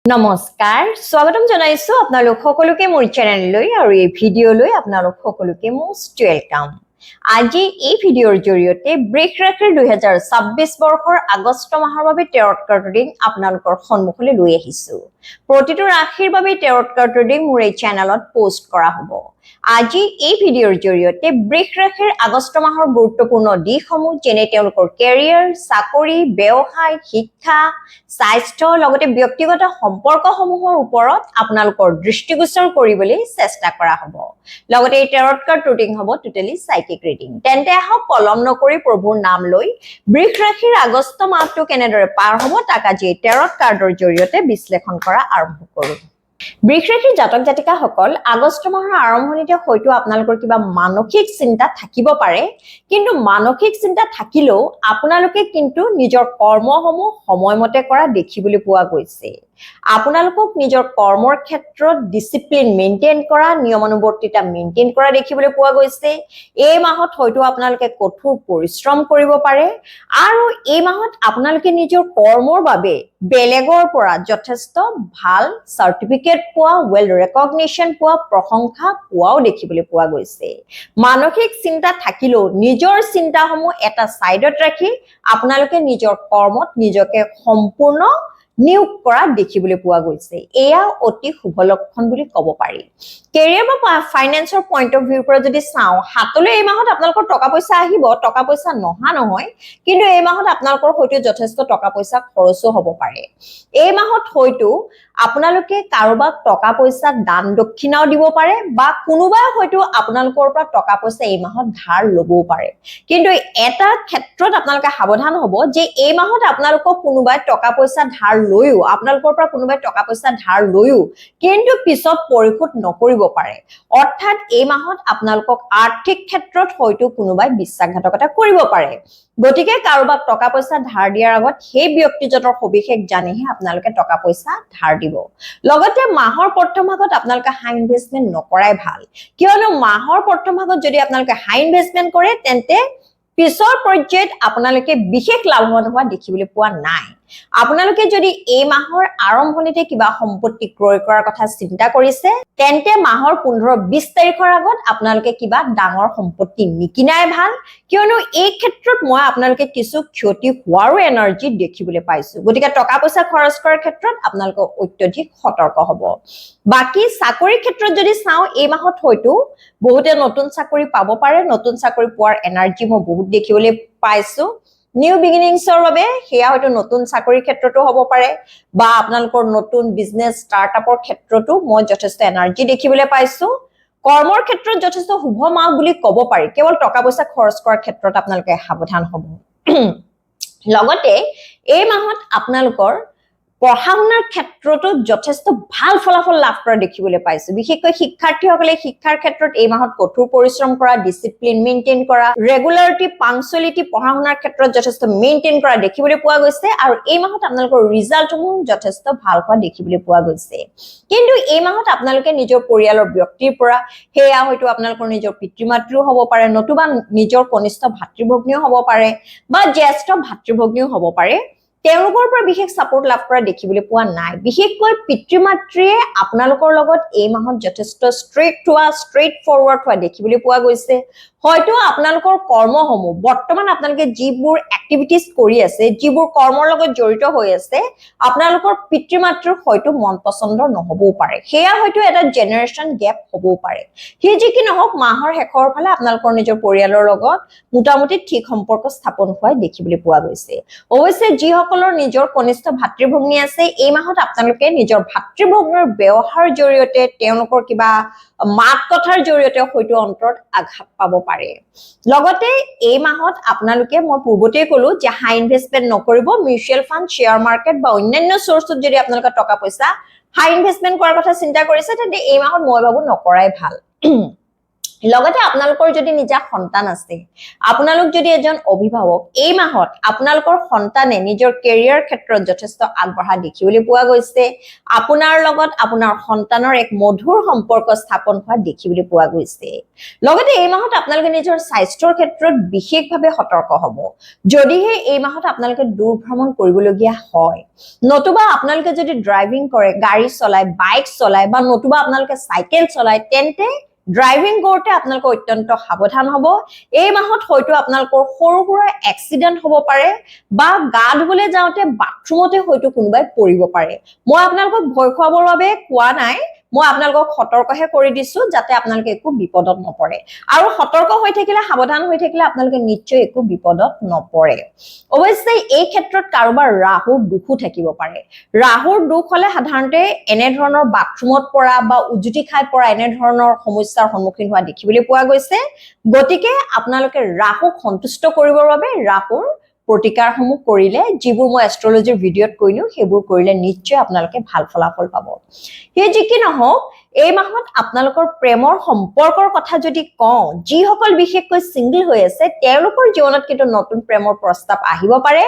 নমস্কাৰ স্বাগতম জনাইছো আপোনালোক সকলোকে মোৰ চেনেললৈ আৰু এই ভিডিঅ'লৈ আপোনালোক সকলোকে মোষ্ট ওয়েলকাম। আজি এই ভিডিঅ'ৰ জৰিয়তে ব্ৰেক ৰাশিৰ 2026 বৰ্ষৰ আগষ্ট মাহৰ বাবে টেৰট কাৰ্ড ৰিডিং আপোনালোকৰ সন্মুখলৈ লৈ আহিছো। প্ৰতিটো ৰাশিৰ বাবে টেৰট কাৰ্ড ৰিডিং মোৰ এই চেনেলত পোষ্ট কৰা হ'ব। আজি এই ভিডিঅ'ৰ জৰিয়তে ব্ৰেক ৰাশিৰ আগষ্ট মাহৰ গুৰুত্বপূৰ্ণ দিশসমূহ যেনে তেওঁলোকৰ কেৰিয়াৰ, চাকৰি, ব্যৱসায়, শিক্ষা, স্বাস্থ্য লগতে ব্যক্তিগত সম্পৰ্কসমূহৰ ওপৰত আপোনালোকৰ দৃষ্টিগোচৰ কৰিবলৈ চেষ্টা কৰা হ'ব। লগতে এই টেৰট কাৰ্ড ৰিডিং হ'ব টোটেলি সাইকিক ৰিডিং। তেন্তে আহক পলম নকৰি প্ৰভুৰ নাম লৈ বৃষ ৰাশিৰ আগষ্ট মাহটো কেনেদৰে পাৰ হ'ব তাক আজি টেৰট কাৰ্ডৰ জৰিয়তে বিশ্লেষণ কৰা আৰম্ভ কৰোঁ। বৃষ ৰাশিৰ জাতক জাতিকাসকল আগষ্ট মাহৰ আৰম্ভণিতে হয়তো আপোনালোকৰ কিবা মানসিক চিন্তা থাকিব পাৰে, কিন্তু মানসিক চিন্তা থাকিলেও আপোনালোকে কিন্তু নিজৰ কৰ্মসমূহ সময়মতে কৰা দেখিবলৈ পোৱা গৈছে। আপোনালোকক নিজৰ কৰ্মৰ ক্ষেত্ৰত ডিসিপ্লিন মেইনটেইন কৰা, নিয়মানুবৰ্তিতা মেইনটেইন কৰা দেখিবলৈ পোৱা গৈছে। এই মাহত হয়তো আপোনালোকে কঠোৰ পৰিশ্ৰম কৰিব পাৰে আৰু এই মাহত আপোনালোকে নিজৰ কৰ্মৰ বাবে বেলেগৰ পৰা যথেষ্ট ভাল সাৰ্টিফিকেট পোৱা, ওয়েল ৰেকগনিশ্যন পোৱা, প্ৰশংসা পোৱাও দেখিবলৈ পোৱা গৈছে। মানসিক চিন্তা থাকিলেও নিজৰ চিন্তাসমূহ এটা সাইডত ৰাখি আপোনালোকে নিজৰ কৰ্মত নিজকে সম্পূৰ্ণ নিয়োগ কৰা দেখিবলৈ পোৱা গৈছে। এয়া অতি শুভ লক্ষণ বুলি ক'ব পাৰি। কেৰিয়াৰ বা ফাইনেন্সৰ পইণ্ট অফ ভিউৰ পৰা যদি চাওঁ, হাতলৈ এই মাহত আপোনালোকৰ টকা পইচা আহিব, টকা পইচা নহা নহয়, কিন্তু এই মাহত আপোনালোকৰ হয়তো যথেষ্ট টকা পইচা খৰচো হ'ব পাৰে। এই মাহত হয়তো আপোনালোকে কাৰোবাক টকা পইচা দান দক্ষিণাও দিব পাৰে বা কোনোবাই হয়তো আপোনালোকৰ পৰা টকা পইচা এই মাহত ধাৰ ল'বও পাৰে। কিন্তু এটা ক্ষেত্ৰত আপোনালোকে সাৱধান হ'ব যে এই মাহত আপোনালোকক কোনোবাই টকা পইচা ধাৰ লৈও, আপোনালোকৰ পৰা কোনোবাই টকা পইচা ধাৰ লৈও কিন্তু পিছত পৰিশোধ নকৰিব পাৰে। অৰ্থাৎ এই মাহত আপোনালোকক আৰ্থিক ক্ষেত্ৰত হয়তো কোনোবাই বিশ্বাসঘাতকতা কৰিব পাৰে। গতিকে কাৰোবাক টকা পইচা ধাৰ দিয়াৰ আগত সেই ব্যক্তিজনৰ সবিশেষ জানিহে আপোনালোকে টকা পইচা ধাৰ দিব। লগতে মাহৰ প্ৰথম ভাগত আপোনালোকে হাই ইনভেষ্টমেন্ট নকৰাই ভাল, কিয়নো মাহৰ প্ৰথম ভাগত যদি আপোনালোকে হাই ইনভেষ্টমেন্ট কৰে তেন্তে পিছৰ পৰ্যায়ত আপোনালোকে বিশেষ লাভৱান হোৱা দেখিবলৈ পোৱা নাই। আপোনালোকে যদি এই মাহৰ আৰম্ভণিতে কিবা সম্পত্তি ক্ৰয় কৰাৰ কথা চিন্তা কৰিছে তেন্তে মাহৰ 15-20 তাৰিখৰ আগত আপোনালোকে কিবা ডাঙৰ সম্পত্তি নিকিনাই ভাল, কিয়নো এই ক্ষেত্ৰত মই আপোনালোকে কিছু ক্ষতি হোৱাৰো এনাৰ্জি দেখিবলৈ পাইছো। গতিকে টকা পইচা খৰচ কৰাৰ ক্ষেত্ৰত আপোনালোকে অত্যধিক সতৰ্ক হ'ব। বাকি চাকৰিৰ ক্ষেত্ৰত যদি চাওঁ, এই মাহত হয়তো বহুতে নতুন চাকৰি পাব পাৰে, নতুন চাকৰি পোৱাৰ এনাৰ্জি মই বহুত দেখিবলৈ পাইছো। নিউ বিগিনিংছৰ বাবে সেয়া হয়তো নতুন চাকৰিৰ ক্ষেত্ৰতো হ'ব পাৰে বা আপোনালোকৰ নতুন বিজনেছ ষ্টাৰ্টআপৰ ক্ষেত্ৰতো মই যথেষ্ট এনাৰ্জি দেখিবলৈ পাইছো। কৰ্মৰ ক্ষেত্ৰত যথেষ্ট শুভ মাহ বুলি ক'ব পাৰি, কেৱল টকা পইচা খৰচ কৰাৰ ক্ষেত্ৰত আপোনালোকে সাৱধান হ'ব। লগতে এই মাহত আপোনালোকৰ পঢ়া শুনাৰ ক্ষেত্ৰতো যথেষ্ট ভাল ফলাফল লাভ কৰা দেখিবলৈ পাইছো। বিশেষকৈ শিক্ষাৰ্থীসকলে শিক্ষাৰ ক্ষেত্ৰত এই মাহত কঠোৰ পৰিশ্ৰম কৰা, ডিসিপ্লিন মেইনটেইন কৰা, ৰেগুলাৰিটি, পাংচুৱেলিটি পঢ়া শুনাৰ ক্ষেত্ৰত যথেষ্ট মেইনটেইন কৰা দেখিবলৈ পোৱা গৈছে আৰু এই মাহত আপোনালোকৰ ৰিজাল্টসমূহ যথেষ্ট ভাল হোৱা দেখিবলৈ পোৱা গৈছে। কিন্তু এই মাহত আপোনালোকে নিজৰ পৰিয়ালৰ ব্যক্তিৰ পৰা, সেয়া হয়তো আপোনালোকৰ নিজৰ পিতৃ-মাতৃও হ'ব পাৰে, নতুবা নিজৰ কনিষ্ঠ ভাতৃ-ভগ্নীও হ'ব পাৰে বা জ্যেষ্ঠ ভাতৃ-ভগ্নীও হ'ব পাৰে, তেওঁলোকৰ পৰা বিশেষ সাপোৰ্ট লাভ কৰা দেখিবলৈ পোৱা নাই। বিশেষকৈ পিতৃ-মাতৃয়ে আপোনালোকৰ লগত এই মাহত যথেষ্ট ষ্ট্ৰেইট ফৰৱাৰ্ড হোৱা দেখিবলৈ পোৱা গৈছে। হয়তো আপোনালোকৰ কৰ্মসমূহ বৰ্তমান আপোনালোকে যিবোৰ এক্টিভিটিজ কৰি আছে, যিবোৰ কৰ্মৰ লগত জড়িত হৈ আছে, আপোনালোকৰ পিতৃ-মাতৃৰ হয়তো মন পছন্দৰ নহবও পাৰে। সেয়া হয়তো এটা জেনেৰেশ্যন গেপ হ'বও পাৰে। সেই যি কি নহওক, মাহৰ শেষৰ ফালে আপোনালোকৰ নিজৰ পৰিয়ালৰ লগত মোটামুটি ঠিক সম্পৰ্ক স্থাপন হোৱা দেখিবলৈ পোৱা গৈছে। অৱশ্যে যিসকলৰ নিজৰ কনিষ্ঠ ভাতৃ-ভগ্নী আছে, এই মাহত আপোনালোকে নিজৰ ভাতৃ-ভগ্নীৰ ব্যৱহাৰৰ জৰিয়তে, তেওঁলোকৰ কিবা মাত কথাৰ জৰিয়তে হয়তো অন্তৰত আঘাত পাব পাৰে। লগতে এই মাহত আপোনালোকে, মই পূৰ্বতেই ক'লো যে হাই ইনভেষ্টমেন্ট নকৰিব। মিউচুৱেল ফাণ্ড, শ্বেয়াৰ মাৰ্কেট বা অন্যান্য চ'ৰ্চত যদি আপোনালোকে টকা পইচা হাই ইনভেষ্টমেন্ট কৰাৰ কথা চিন্তা কৰিছে তেন্তে এই মাহত মই ভাবো নকৰাই ভাল। লগতে আপোনালোকৰ যদি নিজা সন্তান আছে আপোনালোক যদি এজন অভিভাৱক এই মাহত আপোনালোকৰ সন্তানে নিজৰ কেৰিয়াৰ ক্ষেত্ৰত যথেষ্ট আগবঢ়া দেখিবলৈ পোৱা গৈছে আপোনাৰ লগত আপোনাৰ সন্তানৰ এক মধুৰ সম্পৰ্ক স্থাপন হোৱা দেখিবলৈ পোৱা গৈছে লগতে এই মাহত আপোনালোকে নিজৰ স্বাস্থ্যৰ ক্ষেত্ৰত বিশেষভাৱে সতৰ্ক হ'ব যদিহে এই মাহত আপোনালোকে দূৰ ভ্ৰমণ কৰিবলগীয়া হয় নতুবা আপোনালোকে যদি ড্ৰাইভিং কৰে গাড়ী চলায় বাইক চলায় বা নতুবা আপোনালোকে চাইকেল চলায় তেন্তে ড্ৰাইভিং কৰোতে আপোনালোক অত্যন্ত সাৱধান হ'ব এই মাহত হয়তো আপোনালোকৰ সৰু সুৰা এক্সিডেন্ট হ'ব পাৰে বা গা ধুবলৈ যাওঁতে বাথৰুমতে হয়তো কোনোবাই পৰিব পাৰে মই আপোনালোকক ভয় খুৱাবৰ বাবে কোৱা নাই মই আপোনালোকক সতৰ্কহে কৰি দিছো যাতে আপোনালোকে একো বিপদত নপৰে আৰু সতৰ্ক হৈ থাকিলে সাৱধান হৈ থাকিলে আপোনালোকে নিশ্চয় একো বিপদত নপৰে অৱশ্যে এই ক্ষেত্ৰত কাৰোবাৰ ৰাহুৰ দুখো থাকিব পাৰে ৰাহুৰ দুখ হলে সাধাৰণতে এনে ধৰণৰ বাথৰুমত পৰা বা উজুটি খাই পৰা এনে ধৰণৰ সমস্যাৰ সন্মুখীন হোৱা দেখিবলৈ পোৱা গৈছে গতিকে আপোনালোকে ৰাহুক সন্তুষ্ট কৰিবৰ বাবে ৰাহুৰ প্ৰতিকাৰসমূহ কৰিলে যিবোৰ মই এষ্ট্ৰলজিৰ ভিডিঅ'ত কৈনো সেইবোৰ কৰিলে নিশ্চয় আপোনালোকে ভাল ফলাফল পাব সেই যি কি নহওক এই মাহত আপোনালোকৰ প্ৰেমৰ সম্পৰ্কৰ কথা যদি কওঁ যিসকল বিশেষকৈ সিংগল হৈ আছে তেওঁলোকৰ জীৱনত কিন্তু নতুন প্ৰেমৰ প্ৰস্তাৱ আহিব পাৰে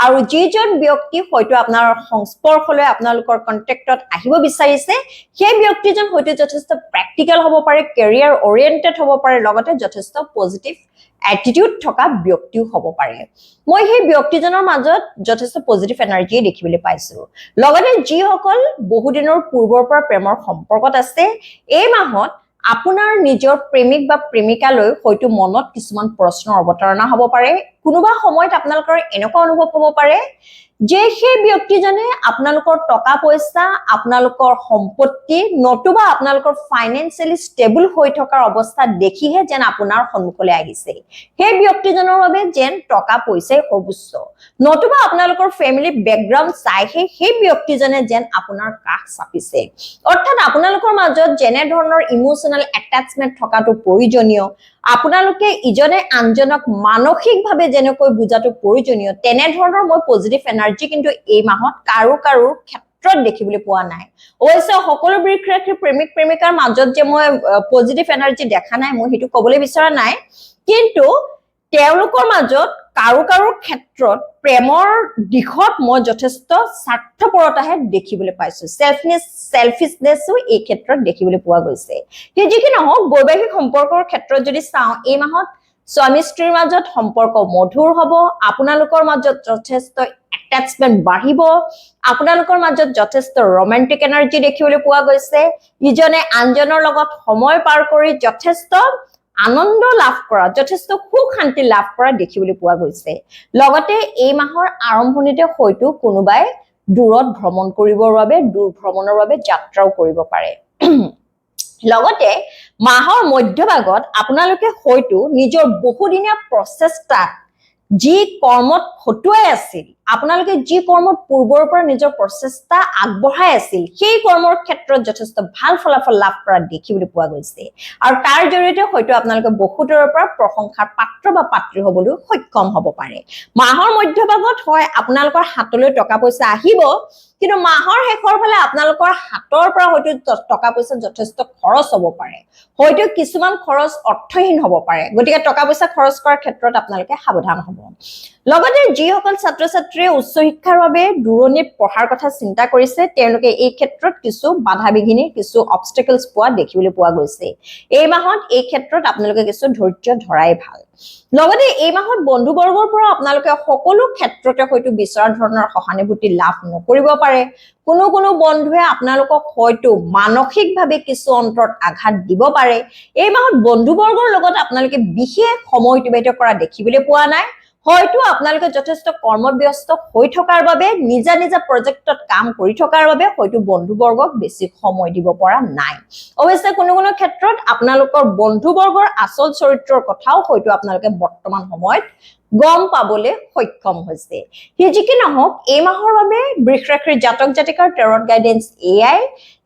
আৰু যিজন ব্যক্তি হয়তো আপোনাৰ সংস্পৰ্শলৈ আপোনালোকৰ কন্টেক্টত আহিব বিচাৰিছে সেই ব্যক্তিজন হয়তো যথেষ্ট প্ৰেক্টিকেল হ'ব পাৰে কেৰিয়াৰ অৰিয়েন্টেড হ'ব পাৰে লগতে যথেষ্ট পজিটিভ এটিটিউড থকা ব্যক্তিও হ'ব পাৰে মই সেই ব্যক্তিজনৰ মাজত যথেষ্ট পজিটিভ এনাৰ্জি দেখিবলৈ পাইছো লগতে যিসকল বহুদিনৰ পূৰ্বৰ পৰা প্ৰেমৰ সম্পৰ্কত আছে এই মাহত আপোনাৰ নিজৰ প্ৰেমিক বা প্ৰেমিকালৈ হয়তো মনত কিছুমান প্ৰশ্নৰ অৱতাৰণা হ'ব পাৰে কোনোবা সময়ত আপোনালোকৰ এনেকুৱা অনুভৱ হ'ব পাৰে যে সেই ব্যক্তিজনে আপোনালোকৰ টকা পইচা আপোনালোকৰ সম্পত্তি নতুবা আপোনালোকৰ ফাইনেন্সিয়ালি ষ্টেবল হৈ থকাৰ অৱস্থা দেখিহে যেন আপোনাৰ সন্মুখলৈ আহিছে সেই ব্যক্তিজনৰ বাবে যেন টকা পইচাই সৰ্বোচ্চ নতুবা আপোনালোকৰ ফেমিলি বেকগ্ৰাউণ্ড চাইহে সেই ব্যক্তিজনে যেন আপোনাৰ কাষ চাপিছে অৰ্থাৎ আপোনালোকৰ মাজত যেনে ধৰণৰ ইমোচনেল এটাচমেন্ট থকাটো প্ৰয়োজনীয় আপোনালোকে ইজনে আনজনক মানসিকভাৱে যেনেকৈ বুজাটো প্ৰয়োজনীয় তেনে ধৰণৰ মই পজিটিভ এনাৰ্জি কিন্তু এই মাহত কাৰো ক্ষেত্ৰত দেখিবলৈ পোৱা নাই অৱশ্যে সকলো বৃষ ৰাশিৰ প্ৰেমিক প্ৰেমিকাৰ মাজত যে মই পজিটিভ এনাৰ্জি দেখা নাই মই সেইটো ক'বলৈ বিচৰা নাই কিন্তু তেওঁলোকৰ মাজত কাৰো ক্ষেত্ৰত প্ৰেমৰ দিশত মই যথেষ্ট স্বাৰ্থপৰতাহে দেখিবলৈ পাইছো সেলফিশনেছো এই ক্ষেত্ৰত দেখিবলৈ পোৱা গৈছে কি যি কি নহওক বৈবাহিক সম্পৰ্কৰ ক্ষেত্ৰত যদি চাওঁ এই মাহত স্বামী স্ত্ৰীৰ মাজত সম্পৰ্ক মধুৰ হ'ব আপোনালোকৰ মাজত যথেষ্ট এটাচমেন্ট বাঢ়িব আপোনালোকৰ মাজত যথেষ্ট ৰোমান্টিক এনাৰ্জি দেখিবলৈ পোৱা গৈছে ইজনে আনজনৰ লগত সময় পাৰ কৰি যথেষ্ট আনন্দ লাভ কৰা যথেষ্ট সুখ শান্তি লাভ কৰা দেখিবলৈ পোৱা গৈছে লগতে এই মাহৰ আৰম্ভণিতে হয়তো কোনোবাই দূৰত ভ্ৰমণ কৰিবৰ বাবে দূৰ ভ্ৰমণৰ বাবে যাত্ৰাও কৰিব পাৰে লগতে মাহৰ মধ্যভাগত আপোনালোকে হয়তো নিজৰ বহুদিনীয়া প্ৰচেষ্টা যি কৰ্মত খটুৱাই আছিল আপোনালোকে যি কৰ্মত পূৰ্বৰ পৰা নিজৰ প্ৰচেষ্টা আগবঢ়াই আছিল সেই কৰ্মৰ ক্ষেত্ৰত যথেষ্ট ভাল ফলাফল লাভ কৰা দেখিবলৈ পোৱা গৈছে আৰু তাৰ জৰিয়তে হয়তো আপোনালোকে বহুতৰৰ পৰা প্ৰশংসাৰ পাত্ৰ বা পাত্ৰী হ'বলৈ সক্ষম হ'ব পাৰে মাহৰ মধ্যভাগত হয় আপোনালোকৰ হাতলৈ টকা পইচা আহিব কিন্তু মাহৰ শেষৰ ফালে আপোনালোকৰ হাতৰ পৰা হয়তো টকা পইচা যথেষ্ট খৰচ হ'ব পাৰে হয়তো কিছুমান খৰচ অৰ্থহীন হ'ব পাৰে গতিকে টকা পইচা খৰচ কৰাৰ ক্ষেত্ৰত আপোনালোকে সাৱধান হ'ব লগতে যিসকল ছাত্ৰ ছাত্ৰীয়ে উচ্চ শিক্ষাৰ বাবে দূৰণিত পঢ়াৰ কথা চিন্তা কৰিছে তেওঁলোকে এই ক্ষেত্ৰত কিছু বাধা বিঘিনি কিছু অবষ্টেকলছ পোৱা দেখিবলৈ পোৱা গৈছে এই মাহত এই ক্ষেত্ৰত আপোনালোকে কিছু ধৈৰ্য ধৰাই ভাল লগতে এই মাহত বন্ধুবৰ্গৰ পৰা আপোনালোকে সকলো ক্ষেত্ৰতে হয়তো বিচৰা ধৰণৰ সহানুভূতি লাভ নকৰিব পাৰে কোনো বন্ধুৱে আপোনালোকক হয়তো মানসিকভাৱে কিছু অন্তৰত আঘাত দিব পাৰে এই মাহত বন্ধুবৰ্গৰ লগত আপোনালোকে বিশেষ সময় অতিবাহিত কৰা দেখিবলৈ পোৱা নাই হয়তো আপোনালোকে যথেষ্ট কৰ্মব্যস্ত হৈ থকাৰ বাবে নিজা প্ৰজেক্টত কাম কৰি থকাৰ বাবে হয়তো বন্ধুবৰ্গক বেছি সময় দিব পৰা নাই অৱশ্যে কোনো ক্ষেত্ৰত আপোনালোকৰ বন্ধুবৰ্গৰ আচল চৰিত্ৰৰ কথাও হয়তো আপোনালোকে বৰ্তমান সময়ত গম পাবলৈ সক্ষম হৈছে যি কি নহওক এই মাহৰ বাবে বৃষ ৰাশিৰ জাতক জাতিকাৰ টেৰট গাইডেন্স এআই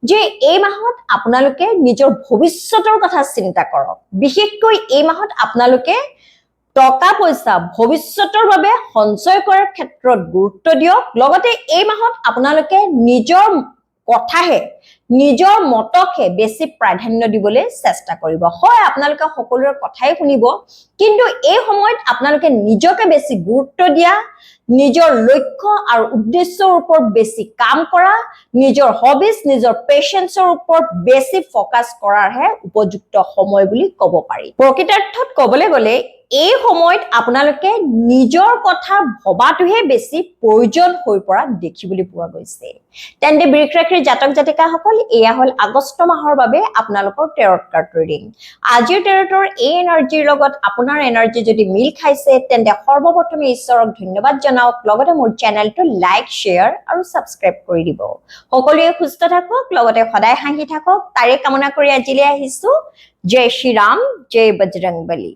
যে এই মাহত আপোনালোকে নিজৰ ভৱিষ্যতৰ কথা চিন্তা কৰক বিশেষকৈ এই মাহত আপোনালোকে টকা পইচা ভৱিষ্যতৰ বাবে সঞ্চয় কৰাৰ ক্ষেত্ৰত গুৰুত্ব দিয়ক লগতে এই মাহত আপোনালোকে নিজৰ কথাহে নিজৰ মতকহে বেছি প্ৰাধান্য দিবলৈ চেষ্টা কৰিব হয় আপোনালোকে সকলোৰে কথাই শুনিব কিন্তু এই সময়ত আপোনালোকে নিজকে বেছি গুৰুত্ব দিয়া নিজৰ লক্ষ্য আৰু উদ্দেশ্যৰ ওপৰত বেছি কাম কৰা নিজৰ হবিজ নিজৰ পেশেন্সৰ ওপৰত বেছি ফোকাস কৰাৰহে উপযুক্ত সময় বুলি ক'ব পাৰি প্ৰকৃতাৰ্থত ক'বলৈ গ'লে এই সময়ত আপোনালোকে নিজৰ কথা ভবাটোহে বেছি প্ৰয়োজন হৈ পৰা দেখিবলৈ পোৱা গৈছে তেন্তে বৃষ ৰাশিৰ জাতক জাতিকাসকল এয়া হল আগষ্ট মাহৰ বাবে আপোনালোকৰ টেৰট কাৰ্ড ৰিডিং আজিৰ টেৰটৰ এই এনাৰ্জিৰ লগত আপোনাৰ এনাৰ্জি যদি মিল খাইছে তেন্তে সৰ্বপ্ৰথমে ঈশ্বৰক ধন্যবাদ জনাওক লগতে মোৰ চেনেলটো লাইক শ্বেয়াৰ আৰু সাবস্ক্ৰাইব কৰি দিব সকলোৱে সুস্থ থাকক লগতে সদায় হাঁহি থাকক তাৰে কামনা কৰি আজিলৈ আহিছো জয় শ্ৰী ৰাম জয় বজৰংবলী